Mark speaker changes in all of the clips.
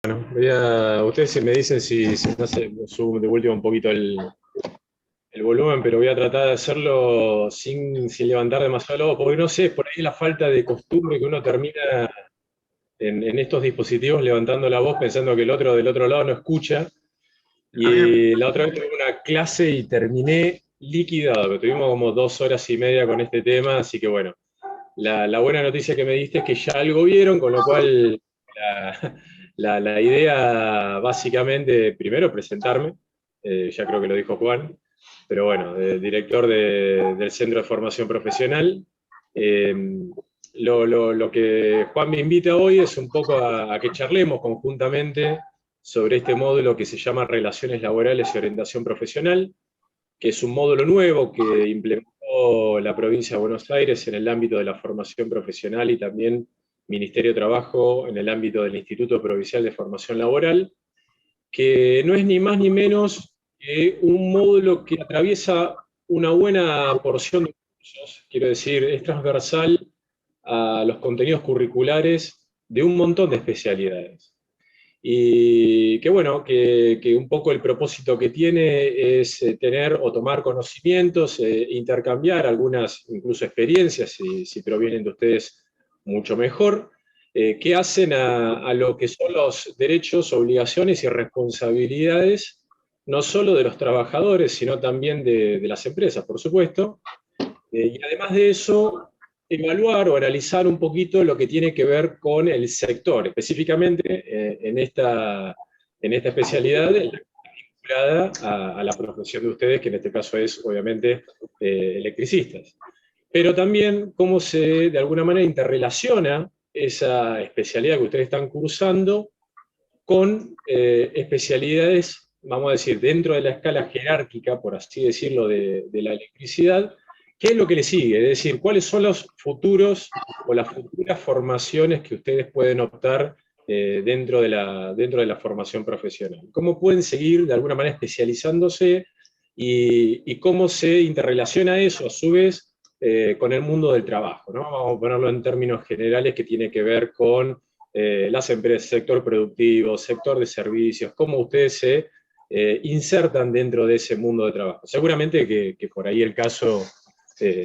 Speaker 1: Ustedes me dicen si no se sube de último un poquito el volumen, pero voy a tratar de hacerlo sin levantar demasiado la voz, porque no sé, por ahí la falta de costumbre que uno termina en estos dispositivos levantando la voz pensando que el otro del otro lado no escucha.
Speaker 2: A mí me-
Speaker 1: Y la otra vez tuve una clase y terminé liquidado, pero tuvimos como 2 horas y media con este tema, así que bueno, la buena noticia que me diste es que ya algo vieron, con lo cual la, la idea básicamente, primero presentarme, ya creo que lo dijo Juan, pero bueno, director del Centro de Formación Profesional. Eh, lo que Juan me invita hoy es un poco a que charlemos conjuntamente sobre este módulo que se llama Relaciones Laborales y Orientación Profesional, que es un módulo nuevo que implementó la provincia de Buenos Aires en el ámbito de la formación profesional y también Ministerio de Trabajo en el ámbito del Instituto Provincial de Formación Laboral, que no es ni más ni menos que un módulo que atraviesa una buena porción de cursos, quiero decir, es transversal a los contenidos curriculares de un montón de especialidades. Y que bueno, que un poco el propósito que tiene es tener o tomar conocimientos, intercambiar algunas incluso experiencias, si provienen de ustedes mucho mejor, que hacen a lo que son los derechos, obligaciones y responsabilidades, no solo de los trabajadores, sino también de las empresas, por supuesto, y además de eso, evaluar o analizar un poquito lo que tiene que ver con el sector, específicamente en esta especialidad vinculada a la profesión de ustedes, que en este caso es obviamente electricistas. Pero también cómo se de alguna manera interrelaciona esa especialidad que ustedes están cursando con especialidades, vamos a decir, dentro de la escala jerárquica, por así decirlo, de la electricidad. ¿Qué es lo que le sigue? Es decir, ¿cuáles son los futuros o las futuras formaciones que ustedes pueden optar dentro de la formación profesional? ¿Cómo pueden seguir de alguna manera especializándose y cómo se interrelaciona eso a su vez con el mundo del trabajo, ¿no? Vamos a ponerlo en términos generales que tiene que ver con las empresas, sector productivo, sector de servicios, cómo ustedes se insertan dentro de ese mundo de trabajo. Seguramente que por ahí el caso,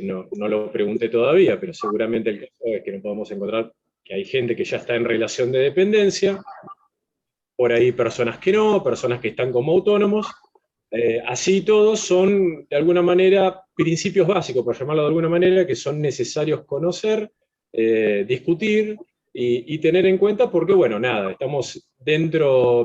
Speaker 1: no lo pregunté todavía, pero seguramente el caso es que no podemos encontrar que hay gente que ya está en relación de dependencia, por ahí personas que no, personas que están como autónomos. Así todos son, de alguna manera, principios básicos, por llamarlo de alguna manera, que son necesarios conocer, discutir y tener en cuenta porque, bueno, nada, estamos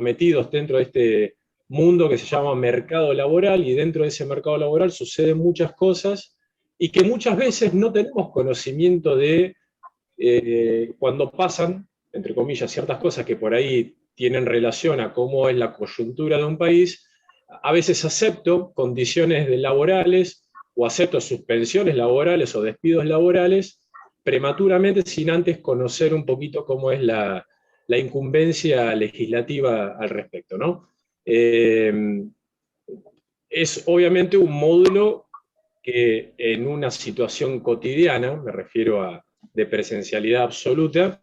Speaker 1: metidos dentro de este mundo que se llama mercado laboral y dentro de ese mercado laboral suceden muchas cosas y que muchas veces no tenemos conocimiento de cuando pasan, entre comillas, ciertas cosas que por ahí tienen relación a cómo es la coyuntura de un país, a veces acepto condiciones laborales o acepto suspensiones laborales o despidos laborales prematuramente sin antes conocer un poquito cómo es la incumbencia legislativa al respecto, ¿no? Es obviamente un módulo que en una situación cotidiana, me refiero a de presencialidad absoluta,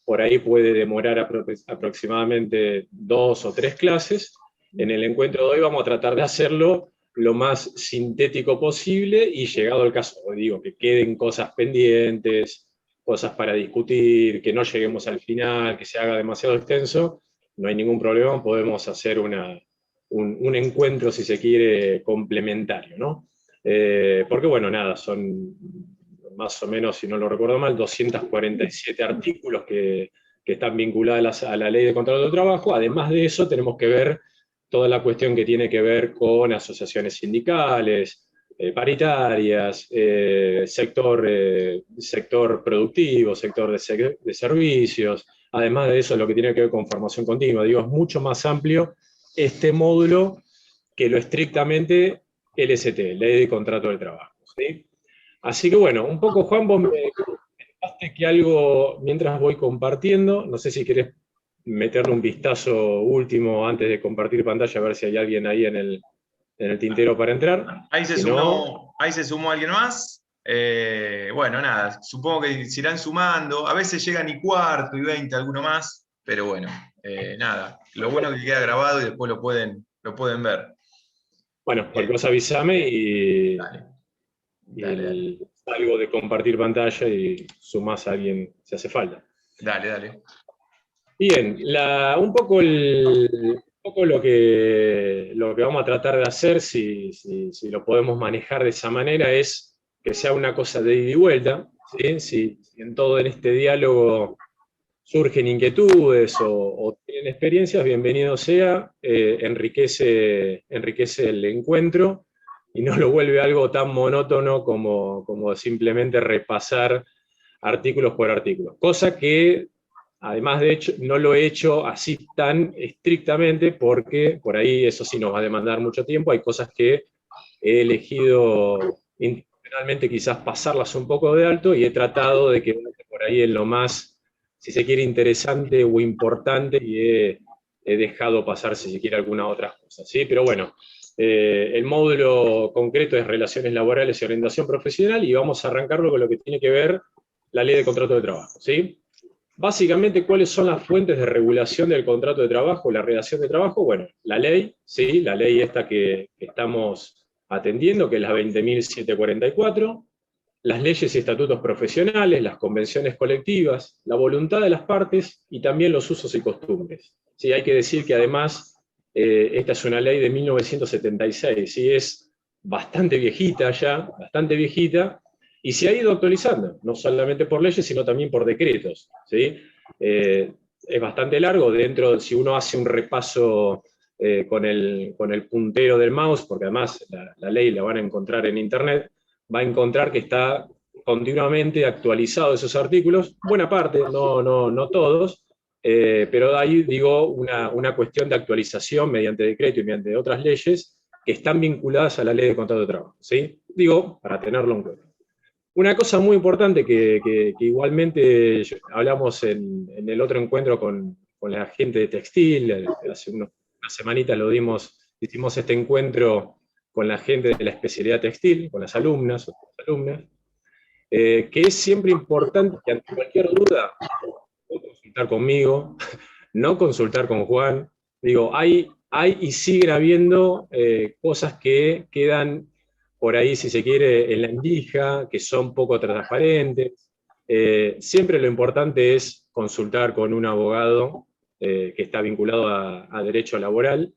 Speaker 1: por ahí puede demorar aproximadamente 2 o 3 clases. En el encuentro de hoy vamos a tratar de hacerlo lo más sintético posible y llegado el caso, digo, que queden cosas pendientes, cosas para discutir, que no lleguemos al final, que se haga demasiado extenso, no hay ningún problema, podemos hacer un encuentro, si se quiere, complementario, ¿no? Porque, bueno, nada, son más o menos, si no lo recuerdo mal, 247 artículos que están vinculados a la ley de contrato de trabajo. Además de eso, tenemos que ver toda la cuestión que tiene que ver con asociaciones sindicales, paritarias, sector productivo, sector de servicios. Además de eso, lo que tiene que ver con formación continua. Digo, es mucho más amplio este módulo que lo estrictamente LST, Ley de Contrato del Trabajo. ¿Sí? Así que bueno, un poco Juan, vos me comentaste que algo mientras voy compartiendo, no sé si querés meterle un vistazo último antes de compartir pantalla, a ver si hay alguien ahí en el tintero para entrar. Si no,
Speaker 2: ahí se sumó alguien más. Bueno, nada, supongo que se irán sumando. A veces llegan y cuarto y 20, alguno más. pero bueno, nada. Lo bueno es que queda grabado y después lo pueden ver.
Speaker 1: Bueno, cualquier cosa avísame y,
Speaker 2: Dale,
Speaker 1: y
Speaker 2: dale.
Speaker 1: salgo de compartir pantalla y sumás a alguien si hace falta.
Speaker 2: Dale.
Speaker 1: Bien, un poco lo que vamos a tratar de hacer, si lo podemos manejar de esa manera, es que sea una cosa de ida y vuelta, ¿sí? Si en todo en este diálogo surgen inquietudes o tienen experiencias, bienvenido sea, enriquece el encuentro y no lo vuelve algo tan monótono como simplemente repasar artículos por artículos. Cosa que, además de hecho, no lo he hecho así tan estrictamente porque por ahí eso sí nos va a demandar mucho tiempo. Hay cosas que he elegido intencionalmente quizás pasarlas un poco de alto y he tratado de que por ahí en lo más, si se quiere, interesante o importante y he dejado pasar, si se quiere, alguna otra cosa, ¿sí? Pero bueno, el módulo concreto es Relaciones Laborales y Orientación Profesional y vamos a arrancarlo con lo que tiene que ver la Ley de Contrato de Trabajo, ¿sí? Básicamente, ¿cuáles son las fuentes de regulación del contrato de trabajo, la relación de trabajo? Bueno, la ley, ¿sí? La ley esta que estamos atendiendo, que es la 20.744, las leyes y estatutos profesionales, las convenciones colectivas, la voluntad de las partes y también los usos y costumbres. Sí, hay que decir que además esta es una ley de 1976, ¿sí? Es bastante viejita ya, bastante viejita, y se ha ido actualizando, no solamente por leyes, sino también por decretos, ¿sí? Es bastante largo, si uno hace un repaso con el puntero del mouse, porque además la ley la van a encontrar en internet, va a encontrar que está continuamente actualizado esos artículos, buena parte, no todos, pero hay, digo, una cuestión de actualización mediante decreto y mediante otras leyes que están vinculadas a la ley de contrato de trabajo, ¿sí? Digo, para tenerlo en cuenta. Una cosa muy importante que igualmente hablamos en el otro encuentro con la gente de textil, hace unas semanitas hicimos este encuentro con la gente de la especialidad textil, con las alumnas o las alumnas, que es siempre importante que ante cualquier duda, no consultar conmigo, no consultar con Juan, digo, hay y siguen habiendo cosas que quedan por ahí, si se quiere, en la endija, que son poco transparentes. Siempre lo importante es consultar con un abogado que está vinculado a derecho laboral,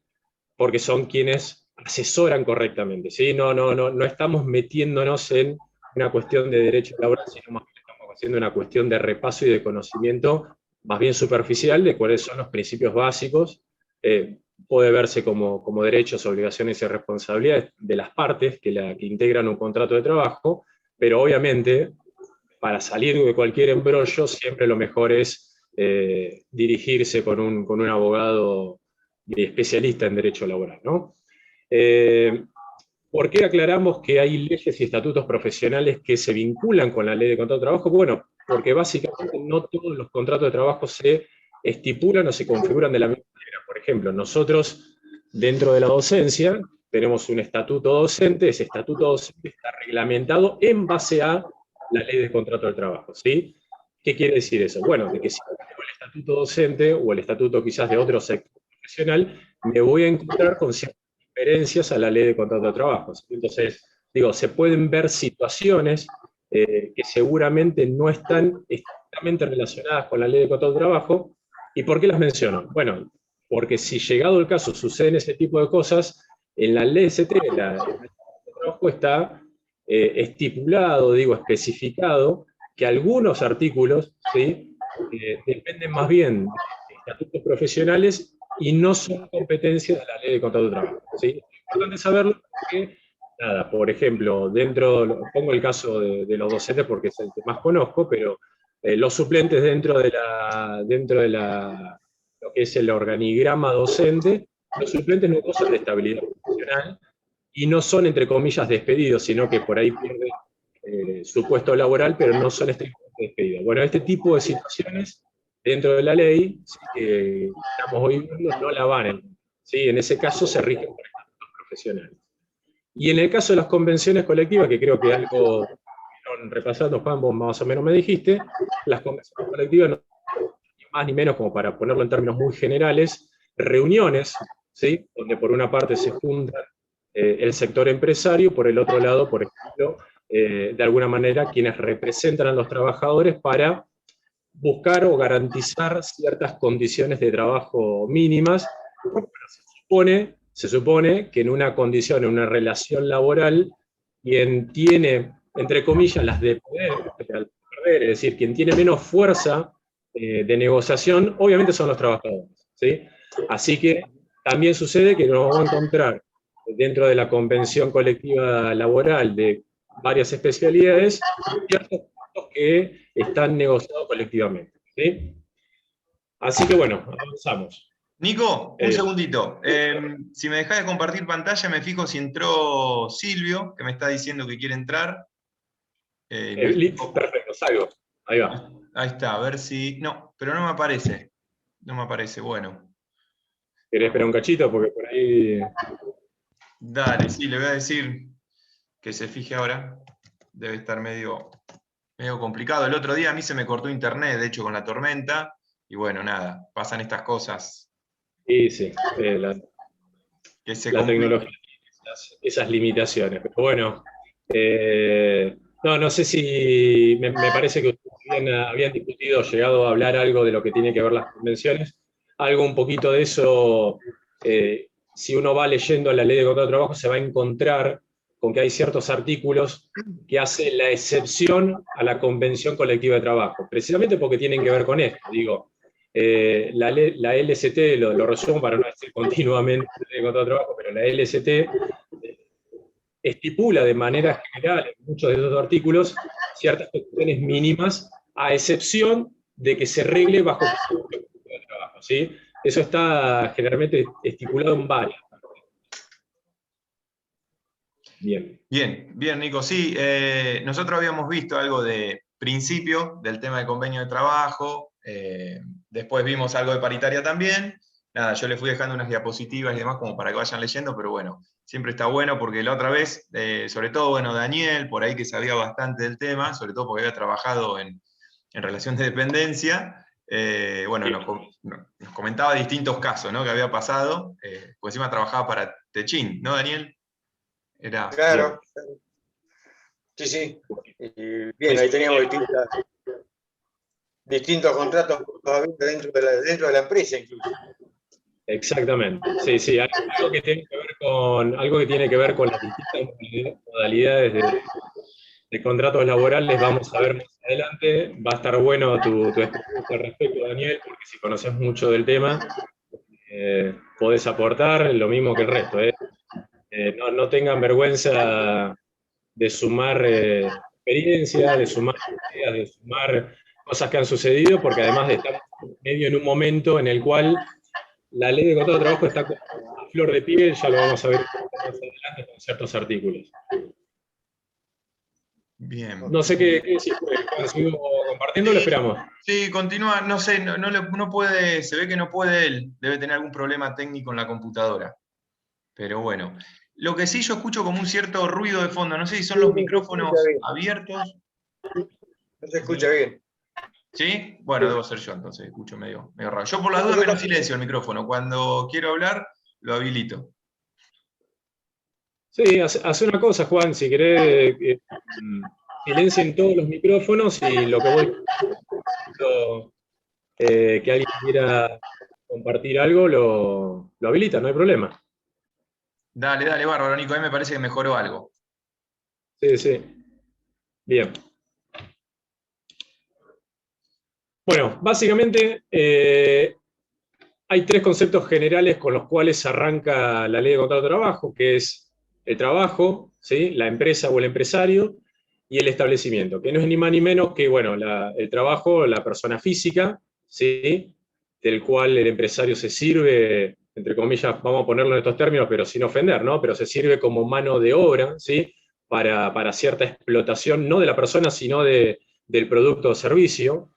Speaker 1: porque son quienes asesoran correctamente, ¿sí? No estamos metiéndonos en una cuestión de derecho laboral, sino más bien estamos haciendo una cuestión de repaso y de conocimiento más bien superficial de cuáles son los principios básicos. Puede verse como derechos, obligaciones y responsabilidades de las partes que integran un contrato de trabajo, pero obviamente para salir de cualquier embrollo siempre lo mejor es dirigirse con un abogado especialista en derecho laboral, ¿no? ¿Por qué aclaramos que hay leyes y estatutos profesionales que se vinculan con la ley de contrato de trabajo? Bueno, porque básicamente no todos los contratos de trabajo se estipulan o se configuran de la misma manera. Por ejemplo, nosotros dentro de la docencia tenemos un estatuto docente, ese estatuto docente está reglamentado en base a la ley de contrato de trabajo, ¿sí? ¿Qué quiere decir eso? Bueno, de que si tengo el estatuto docente o el estatuto quizás de otro sector profesional, me voy a encontrar con ciertas diferencias a la ley de contrato de trabajo. Entonces, digo, se pueden ver situaciones que seguramente no están estrictamente relacionadas con la ley de contrato de trabajo. ¿Y por qué las menciono? Bueno, porque si llegado el caso suceden ese tipo de cosas, en la ley ST, la ley de trabajo está estipulado, digo, especificado, que algunos artículos, ¿sí? Dependen más bien de estatutos profesionales y no son competencias de la ley de contrato de trabajo, ¿sí? Es importante saberlo porque, nada, por ejemplo, pongo el caso de los docentes porque es el que más conozco, pero los suplentes dentro de lo que es el organigrama docente, los suplentes no gozan de estabilidad profesional y no son, entre comillas, despedidos, sino que por ahí pierden su puesto laboral, pero no son estrictamente despedidos. Bueno, este tipo de situaciones dentro de la ley, ¿sí?, que estamos hoy viendo, no la van a encontrar, ¿sí? En ese caso se rigen por estatutos profesionales. Y en el caso de las convenciones colectivas, que creo que algo que repasando, Juan, vos más o menos me dijiste, las convenciones colectivas no más ni menos, como para ponerlo en términos muy generales, reuniones, ¿sí? Donde por una parte se juntan el sector empresario, por el otro lado, por ejemplo, de alguna manera, quienes representan a los trabajadores para buscar o garantizar ciertas condiciones de trabajo mínimas. Bueno, se supone que en una condición, en una relación laboral, quien tiene, entre comillas, las de poder, es decir, quien tiene menos fuerza de negociación, obviamente son los trabajadores, ¿sí? Así que también sucede que nos vamos a encontrar dentro de la convención colectiva laboral de varias especialidades ciertos puntos que están negociados colectivamente, ¿sí? Así que bueno, avanzamos.
Speaker 2: Nico, un segundito. Si me dejás de compartir pantalla, me fijo si entró Silvio, que me está diciendo que quiere entrar.
Speaker 1: Perfecto, salgo. Ahí va.
Speaker 2: Ahí está, a ver si... No, pero no me aparece. No me aparece, bueno.
Speaker 1: ¿Querés esperar un cachito? Porque por ahí...
Speaker 2: Dale, sí, le voy a decir que se fije ahora. Debe estar medio complicado. El otro día a mí se me cortó internet, de hecho, con la tormenta. Y bueno, nada, pasan estas cosas.
Speaker 1: Sí, sí,
Speaker 2: Que se
Speaker 1: la
Speaker 2: complican.
Speaker 1: tecnología tiene esas limitaciones. Pero bueno, no sé si... Me parece que ustedes habían discutido, llegado a hablar algo de lo que tiene que ver las convenciones. Algo un poquito de eso, si uno va leyendo la ley de contrato de trabajo, se va a encontrar con que hay ciertos artículos que hacen la excepción a la convención colectiva de trabajo, precisamente porque tienen que ver con esto. Digo, la LST, lo resumo para no decir continuamente de contrato de trabajo, pero la LST estipula de manera general en muchos de esos artículos ciertas cuestiones mínimas, a excepción de que se regle bajo el trabajo, ¿sí? Eso está generalmente estipulado en varias. Bien.
Speaker 2: Bien, bien, Nico. Sí, nosotros habíamos visto algo de principio del tema del convenio de trabajo, después vimos algo de paritaria también. Nada, yo le fui dejando unas diapositivas y demás como para que vayan leyendo, pero bueno, siempre está bueno porque la otra vez, sobre todo, bueno, Daniel, por ahí que sabía bastante del tema, sobre todo porque había trabajado en relación de dependencia, bueno, nos comentaba distintos casos, ¿no? Que había pasado, pues encima trabajaba para Techin, ¿no, Daniel? Era...
Speaker 3: Claro, sí, sí. Y bien, ahí teníamos distintos contratos dentro de la empresa incluso.
Speaker 1: Exactamente, sí, sí, algo que tiene que ver con las distintas modalidades de contratos laborales, vamos a ver más adelante. Va a estar bueno tu experiencia al respecto, Daniel, porque si conoces mucho del tema, podés aportar lo mismo que el resto. No tengan vergüenza de sumar experiencia, de sumar ideas, de sumar cosas que han sucedido, porque además estamos medio en un momento en el cual la ley de contrato de trabajo está a flor de piel, ya lo vamos a ver más adelante con ciertos artículos.
Speaker 2: Bien.
Speaker 1: No sé qué decir, sigo compartiendo, lo esperamos.
Speaker 2: Sí, continúa, no sé, no puede, se ve que no puede él, debe tener algún problema técnico en la computadora. Pero bueno, lo que sí yo escucho como un cierto ruido de fondo, no sé si son los micrófonos abiertos.
Speaker 3: No se escucha bien.
Speaker 2: ¿Sí? Bueno, debo ser yo entonces, escucho medio raro. Yo por las dudas me lo silencio el micrófono, cuando quiero hablar lo habilito.
Speaker 1: Sí, hace una cosa, Juan, si querés, silencien todos los micrófonos y lo que voy que alguien quiera compartir algo, lo habilita, no hay problema.
Speaker 2: Dale, bárbaro, Nico, a mí me parece que mejoró algo.
Speaker 1: Sí, sí. Bien. Bueno, básicamente hay tres conceptos generales con los cuales arranca la ley de contrato de trabajo, que es el trabajo, ¿sí? La empresa o el empresario, y el establecimiento, que no es ni más ni menos que, bueno, el trabajo, la persona física, ¿sí? Del cual el empresario se sirve, entre comillas, vamos a ponerlo en estos términos, pero sin ofender, ¿no? Pero se sirve como mano de obra, ¿sí? Para cierta explotación, no de la persona, sino del producto o servicio.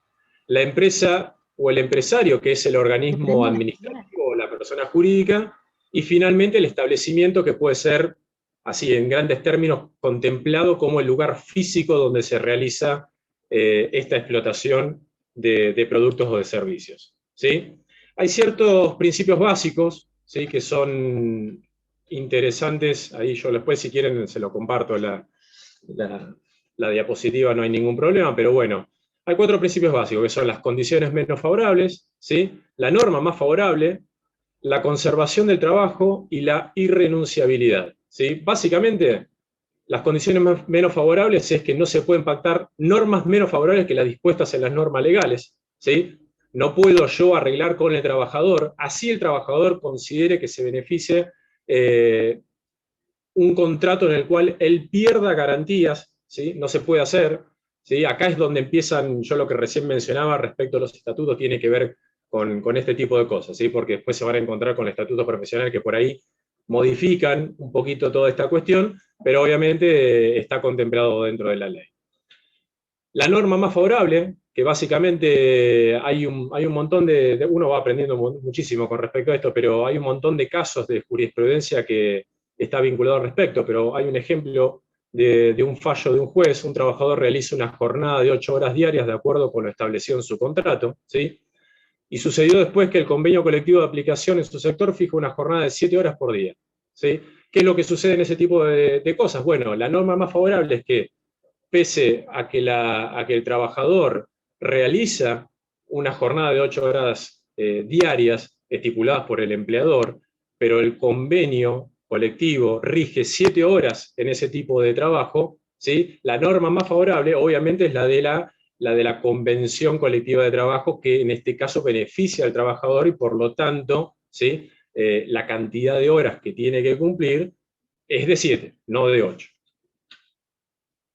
Speaker 1: La empresa o el empresario, que es el organismo administrativo o la persona jurídica, y finalmente el establecimiento, que puede ser, así en grandes términos, contemplado como el lugar físico donde se realiza esta explotación de productos o de servicios, ¿sí? Hay ciertos principios básicos, ¿sí?, que son interesantes. Ahí yo después, si quieren, se lo comparto la diapositiva, no hay ningún problema, pero bueno, hay 4 principios básicos, que son las condiciones menos favorables, ¿sí?, la norma más favorable, la conservación del trabajo y la irrenunciabilidad, ¿sí? Básicamente, las condiciones menos favorables es que no se pueden pactar normas menos favorables que las dispuestas en las normas legales, ¿sí? No puedo yo arreglar con el trabajador, así el trabajador considere que se beneficie un contrato en el cual él pierda garantías, ¿sí? No se puede hacer, ¿sí? Acá es donde empiezan, yo lo que recién mencionaba respecto a los estatutos tiene que ver con este tipo de cosas, ¿sí? Porque después se van a encontrar con el estatuto profesional que por ahí modifican un poquito toda esta cuestión, pero obviamente está contemplado dentro de la ley. La norma más favorable, que básicamente hay un montón uno va aprendiendo muchísimo con respecto a esto, pero hay un montón de casos de jurisprudencia que está vinculado al respecto, pero hay un ejemplo de un fallo de un juez: un trabajador realiza una jornada de 8 horas diarias de acuerdo con lo establecido en su contrato, ¿sí? Y sucedió después que el convenio colectivo de aplicación en su sector fija una jornada de 7 horas por día, ¿sí? ¿Qué es lo que sucede en ese tipo de cosas? Bueno, la norma más favorable es que, pese a que el trabajador realiza una jornada de 8 horas diarias estipuladas por el empleador, pero el convenio colectivo rige 7 horas en ese tipo de trabajo, ¿sí? La norma más favorable, obviamente, es la de la convención colectiva de trabajo, que en este caso beneficia al trabajador y por lo tanto, ¿sí?, la cantidad de horas que tiene que cumplir es de 7, no de 8.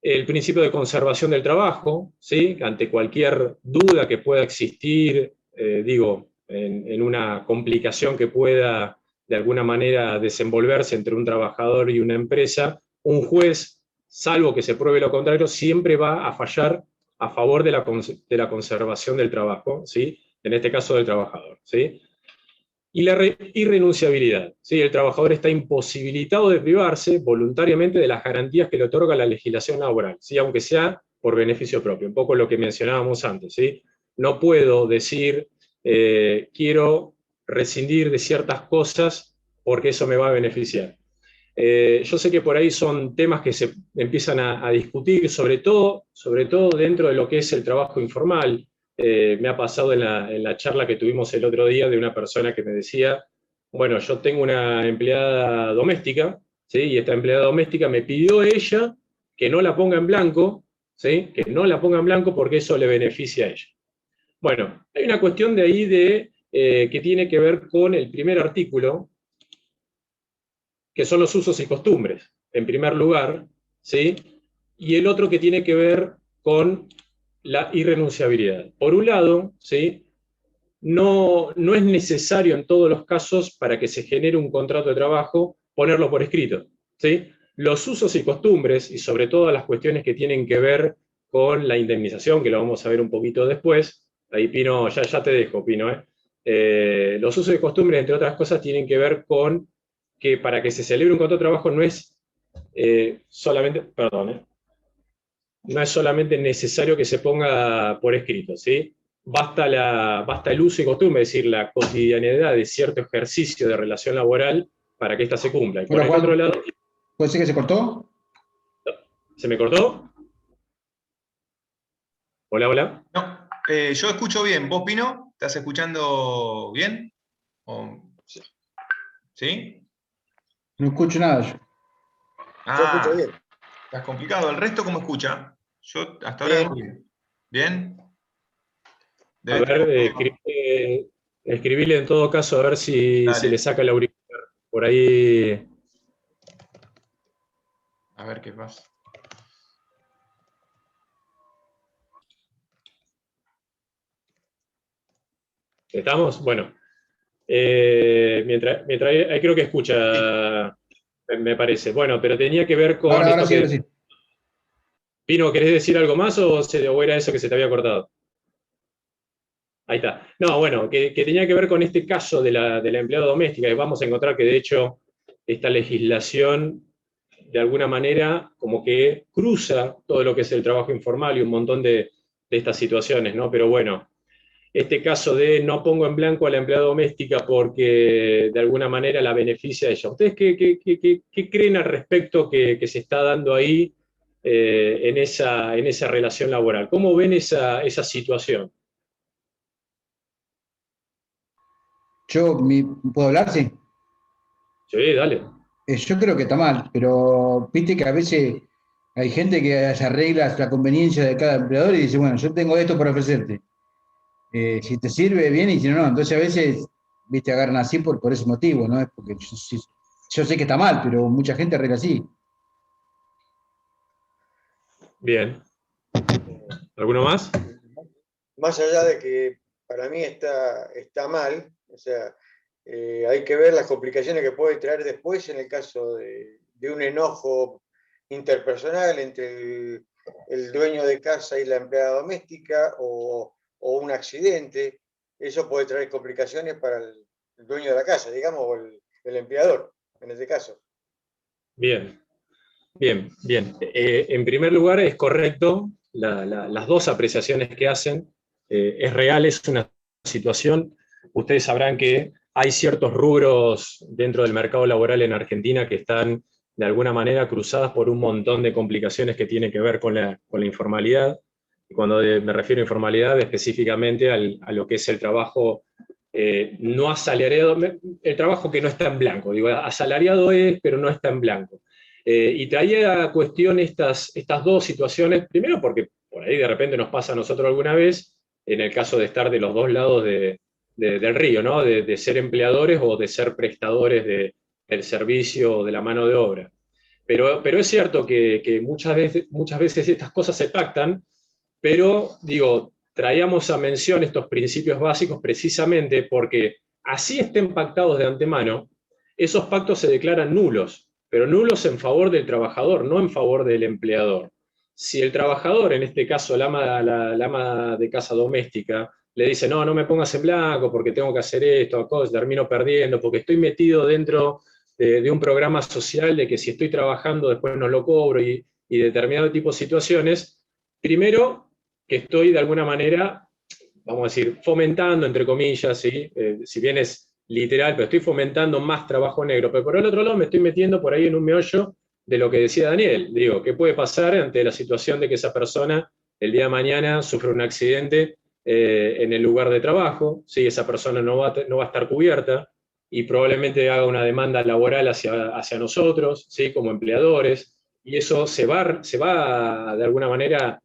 Speaker 1: El principio de conservación del trabajo, ¿sí?, ante cualquier duda que pueda existir, en una complicación que pueda de alguna manera desenvolverse entre un trabajador y una empresa, un juez, salvo que se pruebe lo contrario, siempre va a fallar a favor de la conservación del trabajo, ¿sí?, en este caso del trabajador, ¿sí? Y la irrenunciabilidad, ¿sí? El trabajador está imposibilitado de privarse voluntariamente de las garantías que le otorga la legislación laboral, ¿sí?, aunque sea por beneficio propio, un poco lo que mencionábamos antes, ¿sí? No puedo decir, quiero rescindir de ciertas cosas porque eso me va a beneficiar. Yo sé que por ahí son temas que se empiezan a discutir, sobre todo dentro de lo que es el trabajo informal. Me ha pasado en la charla que tuvimos el otro día de una persona que me decía, bueno, yo tengo una empleada doméstica, ¿sí?, y esta empleada doméstica me pidió ella que no la ponga en blanco, ¿sí?, que no la ponga en blanco porque eso le beneficia a ella. Bueno, hay una cuestión de ahí que tiene que ver con el primer artículo, que son los usos y costumbres, en primer lugar, ¿sí?, y el otro que tiene que ver con la irrenunciabilidad. Por un lado, ¿sí?, no es necesario en todos los casos, para que se genere un contrato de trabajo, ponerlo por escrito, ¿sí? Los usos y costumbres, y sobre todo las cuestiones que tienen que ver con la indemnización, que lo vamos a ver un poquito después, ahí Pino, ya te dejo, Pino, los usos y costumbres, entre otras cosas, tienen que ver con que para que se celebre un contrato de trabajo no es no es solamente necesario que se ponga por escrito, ¿sí? Basta el uso y costumbre, es decir, la cotidianidad de cierto ejercicio de relación laboral para que ésta se cumpla. Y por el otro lado,
Speaker 4: ¿Puede ser que se cortó?
Speaker 1: ¿se me cortó? Hola, hola.
Speaker 2: No, yo escucho bien. ¿Vos, Pino? ¿Estás escuchando bien? ¿Sí?
Speaker 4: No escucho nada yo.
Speaker 3: Yo escucho bien.
Speaker 2: Estás complicado. ¿El resto cómo escucha? Yo hasta ahora
Speaker 3: Bien.
Speaker 2: bien. ¿Bien?
Speaker 1: A ver, escribile en todo caso a ver si
Speaker 2: Dale.
Speaker 1: le saca el auricular. Por ahí.
Speaker 2: A ver qué pasa.
Speaker 1: ¿Estamos? Bueno. Mientras ahí creo que escucha, me parece. Bueno, pero tenía que ver con
Speaker 4: Ahora
Speaker 1: esto
Speaker 4: sí,
Speaker 1: que...
Speaker 4: ahora sí.
Speaker 1: Pino, ¿querés decir algo más o era eso que se te había cortado? Ahí está. No, bueno, que tenía que ver con este caso de la empleada doméstica, y vamos a encontrar que de hecho esta legislación de alguna manera como que cruza todo lo que es el trabajo informal y un montón de de estas situaciones, ¿no? Pero bueno, este caso de no pongo en blanco a la empleada doméstica porque de alguna manera la beneficia a ella. ¿Ustedes qué creen al respecto que se está dando ahí en esa relación laboral? ¿Cómo ven esa situación?
Speaker 4: ¿Puedo hablar? Sí.
Speaker 1: Sí, dale.
Speaker 4: Yo creo que está mal, pero viste que a veces hay gente que se arregla la conveniencia de cada empleador y dice, bueno, yo tengo esto para ofrecerte. Si te sirve, bien, y si no, no. Entonces a veces, viste, agarran así por ese motivo, ¿no? Es porque yo sé que está mal, pero mucha gente arregla así.
Speaker 1: Bien. ¿Alguno más?
Speaker 3: Más allá de que para mí está mal, o sea, hay que ver las complicaciones que puede traer después en el caso de un enojo interpersonal entre el dueño de casa y la empleada doméstica o un accidente. Eso puede traer complicaciones para el dueño de la casa, digamos, o el empleador, en este caso.
Speaker 1: Bien, bien, bien. En primer lugar, es correcto las dos apreciaciones que hacen. Es real, es una situación. Ustedes sabrán que hay ciertos rubros dentro del mercado laboral en Argentina que están de alguna manera cruzadas por un montón de complicaciones que tienen que ver con la informalidad. Y cuando me refiero a informalidad, específicamente a lo que es el trabajo no asalariado, el trabajo que no está en blanco. Digo, asalariado es, pero no está en blanco. Y traía a cuestión estas dos situaciones, primero porque por ahí de repente nos pasa a nosotros alguna vez, en el caso de estar de los dos lados del río, ¿no? De ser empleadores o de ser prestadores del servicio o de la mano de obra. Pero es cierto que muchas veces estas cosas se pactan, pero digo, traíamos a mención estos principios básicos precisamente porque así estén pactados de antemano, esos pactos se declaran nulos, pero nulos en favor del trabajador, no en favor del empleador. Si el trabajador, en este caso la ama de casa doméstica, le dice, no me pongas en blanco porque tengo que hacer esto, termino perdiendo, porque estoy metido dentro de un programa social de que si estoy trabajando después no lo cobro y determinado tipo de situaciones, primero que estoy de alguna manera, vamos a decir, fomentando, entre comillas, ¿sí? Si bien es literal, pero estoy fomentando más trabajo negro, pero por el otro lado me estoy metiendo por ahí en un meollo de lo que decía Daniel. Digo, ¿qué puede pasar ante la situación de que esa persona el día de mañana sufre un accidente en el lugar de trabajo? ¿Sí? Esa persona no va a estar cubierta y probablemente haga una demanda laboral hacia nosotros, ¿sí? Como empleadores, y eso se va de alguna manera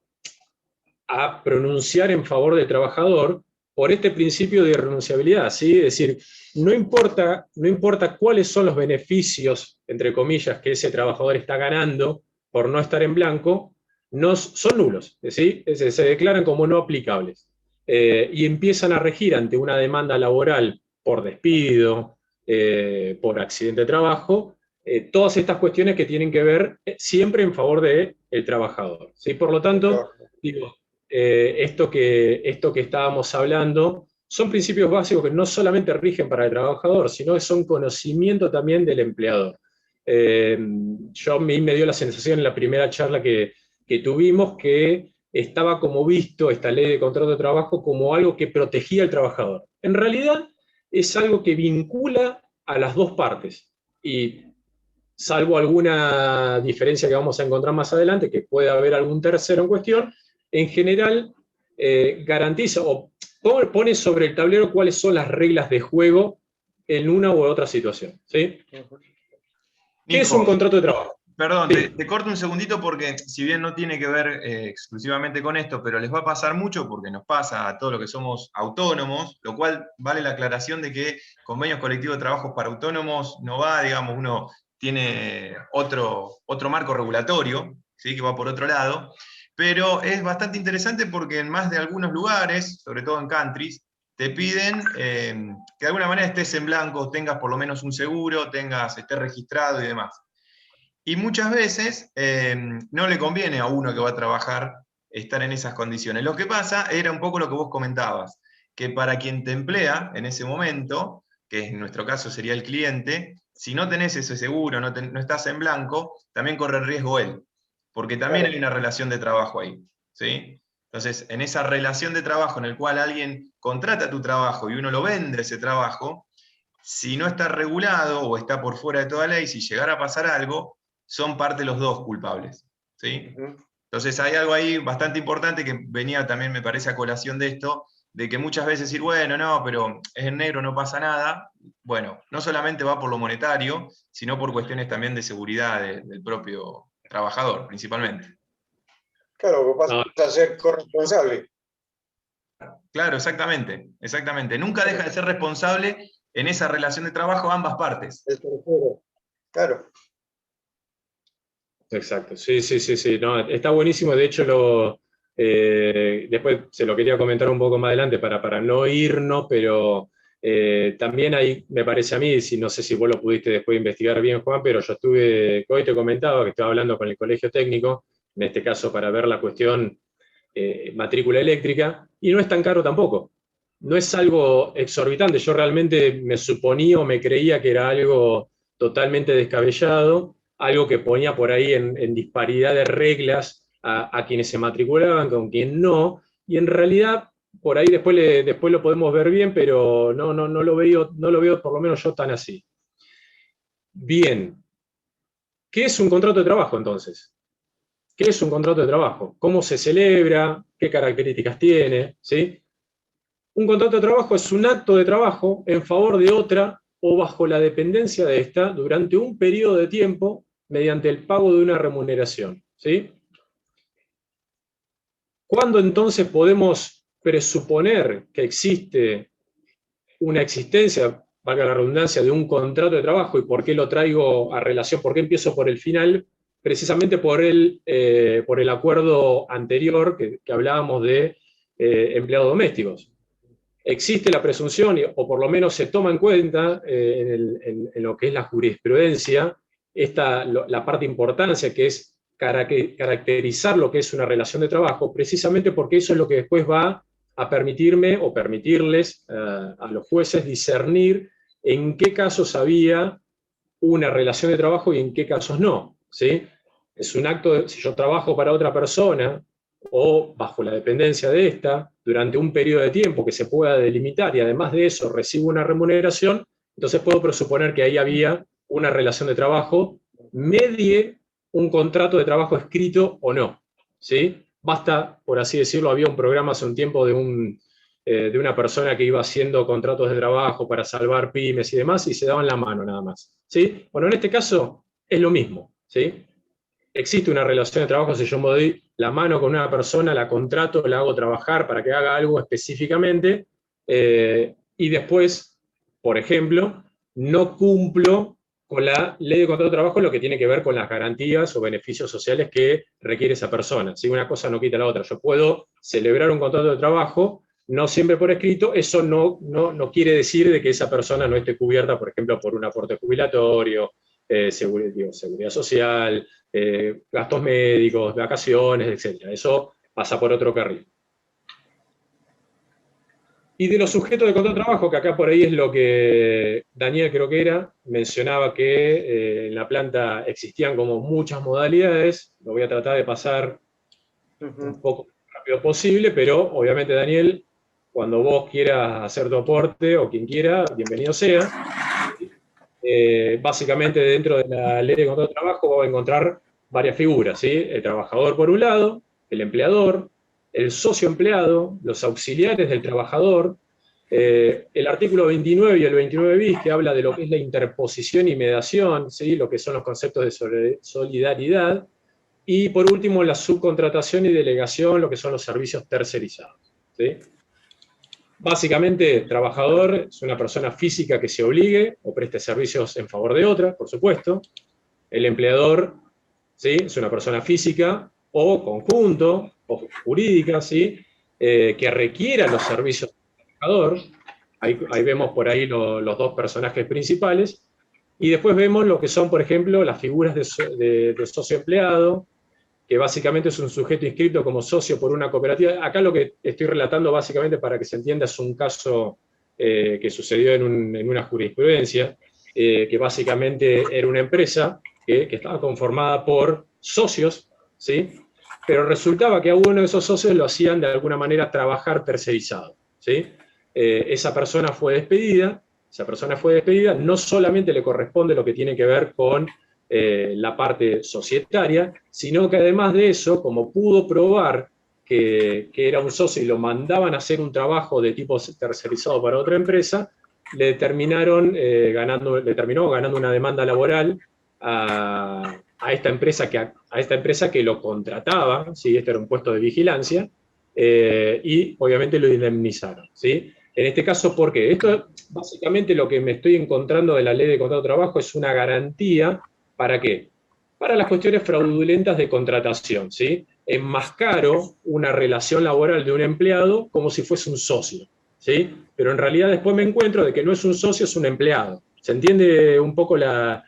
Speaker 1: a pronunciar en favor del trabajador por este principio de irrenunciabilidad, ¿sí? Es decir, no importa cuáles son los beneficios, entre comillas, que ese trabajador está ganando por no estar en blanco, son nulos, ¿sí? Se declaran como no aplicables. Y empiezan a regir ante una demanda laboral por despido, por accidente de trabajo, todas estas cuestiones que tienen que ver siempre en favor del trabajador, ¿sí? Por lo tanto, digo, esto que estábamos hablando son principios básicos que no solamente rigen para el trabajador, sino que son conocimiento también del empleador. A mí me dio la sensación en la primera charla que tuvimos que estaba como visto esta ley de contrato de trabajo como algo que protegía al trabajador. En realidad es algo que vincula a las dos partes y salvo alguna diferencia que vamos a encontrar más adelante, que puede haber algún tercero en cuestión, en general garantiza o pone sobre el tablero cuáles son las reglas de juego en una u otra situación. ¿Sí? ¿Qué es un contrato de trabajo?
Speaker 2: Perdón,
Speaker 1: Sí.
Speaker 2: te corto un segundito porque si bien no tiene que ver exclusivamente con esto, pero les va a pasar mucho porque nos pasa a todos los que somos autónomos, lo cual vale la aclaración de que convenios colectivos de trabajos para autónomos no va, digamos, uno tiene otro marco regulatorio, ¿sí? Que va por otro lado, pero es bastante interesante porque en más de algunos lugares, sobre todo en countries, te piden que de alguna manera estés en blanco, tengas por lo menos un seguro, estés registrado y demás. Y muchas veces no le conviene a uno que va a trabajar estar en esas condiciones. Lo que pasa era un poco lo que vos comentabas, que para quien te emplea en ese momento, que en nuestro caso sería el cliente, si no tenés ese seguro, no estás en blanco, también corre riesgo él, porque también hay una relación de trabajo ahí. ¿Sí? Entonces, en esa relación de trabajo en el cual alguien contrata tu trabajo y uno lo vende ese trabajo, si no está regulado o está por fuera de toda ley, si llegara a pasar algo, son parte los dos culpables, ¿sí? Entonces hay algo ahí bastante importante que venía también, me parece, a colación de esto, de que muchas veces decir, bueno, no, pero es en negro, no pasa nada. Bueno, no solamente va por lo monetario, sino por cuestiones también de seguridad del propio trabajador, principalmente.
Speaker 3: Claro, que pasa a ser corresponsable.
Speaker 2: Claro, exactamente, exactamente. Nunca deja de ser responsable en esa relación de trabajo ambas partes.
Speaker 3: El tercero. Claro.
Speaker 1: Exacto, sí, sí, sí, sí. No, está buenísimo, de hecho después se lo quería comentar un poco más adelante para no irnos, pero también ahí me parece a mí, no sé si vos lo pudiste después investigar bien, Juan, pero yo hoy te comentaba que estaba hablando con el colegio técnico, en este caso para ver la cuestión matrícula eléctrica, y no es tan caro tampoco. No es algo exorbitante, yo realmente me suponía o me creía que era algo totalmente descabellado, algo que ponía por ahí en disparidad de reglas a quienes se matriculaban con quien no, y en realidad por ahí después lo podemos ver bien, pero no lo veo por lo menos yo tan así. Bien, ¿qué es un contrato de trabajo entonces? ¿Qué es un contrato de trabajo? ¿Cómo se celebra? ¿Qué características tiene? ¿Sí? Un contrato de trabajo es un acto de trabajo en favor de otra o bajo la dependencia de esta durante un periodo de tiempo mediante el pago de una remuneración. ¿Sí? ¿Cuándo entonces podemos presuponer que existe una existencia, valga la redundancia, de un contrato de trabajo? ¿Y por qué lo traigo a relación? ¿Por qué empiezo por el final? Precisamente por el acuerdo anterior que hablábamos de empleados domésticos. Existe la presunción, o por lo menos se toma en cuenta en lo que es la jurisprudencia, la parte de importancia que es caracterizar lo que es una relación de trabajo, precisamente porque eso es lo que después va a permitirme o permitirles a los jueces discernir en qué casos había una relación de trabajo y en qué casos no. ¿Sí? Es un acto, si yo trabajo para otra persona o bajo la dependencia de esta, durante un periodo de tiempo que se pueda delimitar y además de eso recibo una remuneración, entonces puedo presuponer que ahí había una relación de trabajo, medie un contrato de trabajo escrito o no. ¿Sí? Basta, por así decirlo, había un programa hace un tiempo de una persona que iba haciendo contratos de trabajo para salvar pymes y demás, y se daban la mano nada más. ¿Sí? Bueno, en este caso es lo mismo. ¿Sí? Existe una relación de trabajo, si yo me doy la mano con una persona, la contrato, la hago trabajar para que haga algo específicamente, y después, por ejemplo, no cumplo con la ley de contrato de trabajo en lo que tiene que ver con las garantías o beneficios sociales que requiere esa persona. Si una cosa no quita la otra, yo puedo celebrar un contrato de trabajo, no siempre por escrito, eso no quiere decir de que esa persona no esté cubierta, por ejemplo, por un aporte jubilatorio, seguridad social, gastos médicos, vacaciones, etc. Eso pasa por otro carril. Y de los sujetos de contrato de trabajo, que acá por ahí es lo que Daniel creo que mencionaba que en la planta existían como muchas modalidades, lo voy a tratar de pasar un poco más rápido posible, pero obviamente Daniel, cuando vos quieras hacer tu aporte, o quien quiera, bienvenido sea. Básicamente dentro de la ley de contrato de trabajo va a encontrar varias figuras, ¿sí? El trabajador por un lado, el empleador, el socio empleado, los auxiliares del trabajador, el artículo 29 y el 29 bis, que habla de lo que es la interposición y mediación, ¿sí? Lo que son los conceptos de solidaridad, y por último la subcontratación y delegación, lo que son los servicios tercerizados. ¿Sí? Básicamente, trabajador es una persona física que se obligue o preste servicios en favor de otra, por supuesto. El empleador, ¿sí? Es una persona física o conjunto o jurídica, ¿sí? Que requiera los servicios del trabajador. Ahí vemos por ahí los dos personajes principales. Y después vemos lo que son, por ejemplo, las figuras de socio empleado, que básicamente es un sujeto inscrito como socio por una cooperativa. Acá lo que estoy relatando básicamente para que se entienda es un caso que sucedió en una jurisprudencia, que básicamente era una empresa que estaba conformada por socios, ¿sí? pero resultaba que a uno de esos socios lo hacían de alguna manera trabajar tercerizado, ¿sí? Esa persona fue despedida, no solamente le corresponde lo que tiene que ver con la parte societaria, sino que además de eso, como pudo probar que era un socio y lo mandaban a hacer un trabajo de tipo tercerizado para otra empresa, le terminó ganando una demanda laboral a esta empresa que lo contrataba, ¿sí? Este era un puesto de vigilancia, y obviamente lo indemnizaron, ¿sí? En este caso, ¿por qué? Esto, básicamente, lo que me estoy encontrando de la ley de contrato de trabajo es una garantía. ¿Para qué? Para las cuestiones fraudulentas de contratación, ¿sí? Enmascaro una relación laboral de un empleado como si fuese un socio, ¿sí? Pero en realidad después me encuentro de que no es un socio, es un empleado. ¿Se entiende un poco la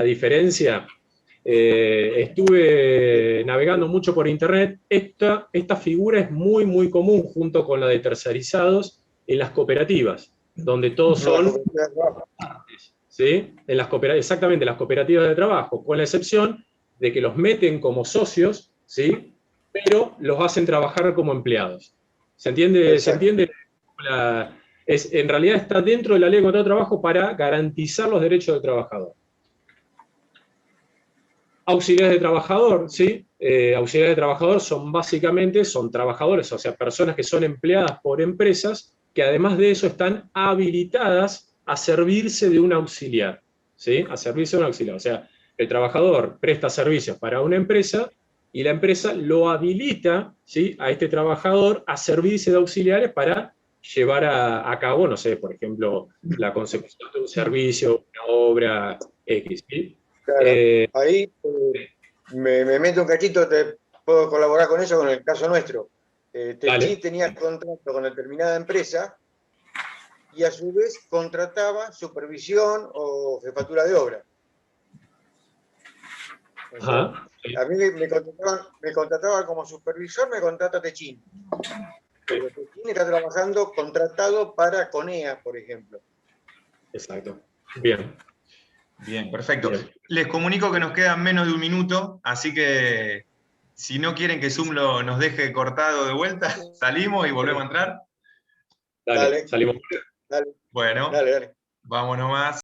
Speaker 1: diferencia? Estuve navegando mucho por internet. Esta figura es muy, muy común junto con la de tercerizados en las cooperativas, donde todos son partes, ¿sí? Exactamente, las cooperativas de trabajo, con la excepción de que los meten como socios, ¿sí? Pero los hacen trabajar como empleados. ¿Se entiende? ¿Se entiende? En realidad está dentro de la ley de contrato de trabajo para garantizar los derechos del trabajador. Auxiliares de trabajador, ¿sí? Auxiliares de trabajador son trabajadores, o sea, personas que son empleadas por empresas que además de eso están habilitadas a servirse de un auxiliar, ¿sí? A servirse de un auxiliar. O sea, el trabajador presta servicios para una empresa y la empresa lo habilita, ¿sí? A este trabajador a servirse de auxiliares para llevar a cabo, no sé, por ejemplo, la consecución de un servicio, una obra X, ¿sí?
Speaker 3: Claro, ahí me meto un cachito, te puedo colaborar con eso, con el caso nuestro. Techí tenía contrato con determinada empresa y a su vez contrataba supervisión o jefatura de obra. O sea, a mí me contrataba como supervisor, me contrata Techín. Pero Techín está trabajando contratado para CONEA, por ejemplo.
Speaker 1: Exacto. Bien.
Speaker 2: Bien, perfecto.
Speaker 1: Bien.
Speaker 2: Les comunico que nos queda menos de un minuto, así que si no quieren que Zoom nos deje cortado de vuelta, salimos y volvemos a entrar.
Speaker 1: Dale, salimos.
Speaker 3: Dale,
Speaker 2: Bueno,
Speaker 3: dale.
Speaker 2: vamos nomás.